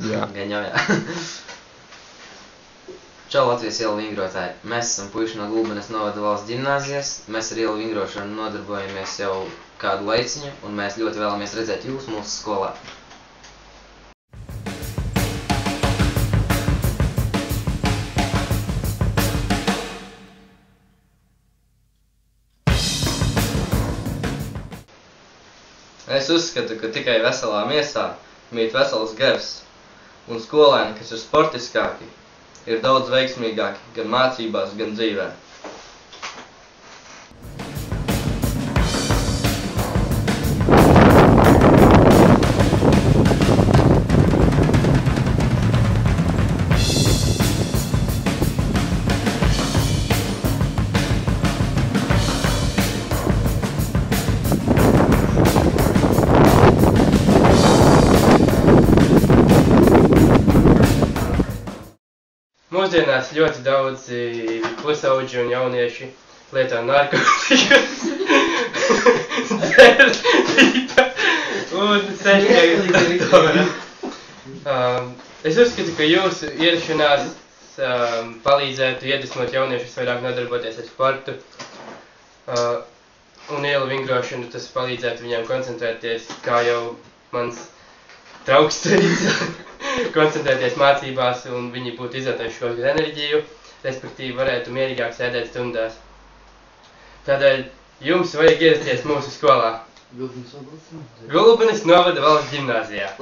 Jā. Gan jau, jā. Čau, Latvijas ielu vingrotāji. Mēs esam puiši no Gulbenes novada valsts ģimnāzijas. Mēs ar ielu vingrošanu nodarbojamies jau kādu laiciņu, un mēs ļoti vēlamies redzēt jūs mūsu skolā. Es uzskatu, ka tikai veselā miesā mīt vesels gars, un skolēni, kas ir sportiskāki, ir daudz veiksmīgāki gan mācībās, gan dzīvē. Mūsdienās ļoti daudzi pusauģi un jaunieši lieto narkotikas, dzer pīpa un sēž pie datora. Es uzskatu, ka jūsu ierašanās palīdzētu iedvesmot jauniešus vairāk nodarboties ar sportu un ielu vingrošanu. Tas palīdzētu viņiem koncentrēties, kā jau mans draugs teica, koncentrēties mācībās, un viņi būtu izvērtējuši kaut kādu enerģiju, respektīvi varētu mierīgāk sēdēt stundās. Tādēļ jums vajag ierasties mūsu skolā. Gulbenes novada valsts ģimnāzijā.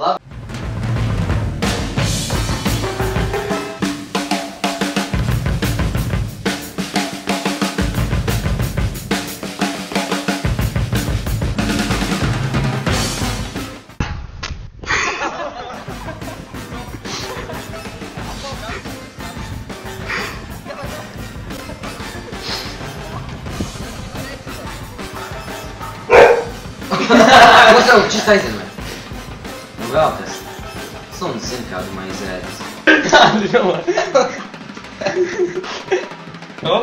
Uzraukt, šis aizemē. Nu vēl tas. Suns zin kādu maizi ēdas. Kādu domā? O?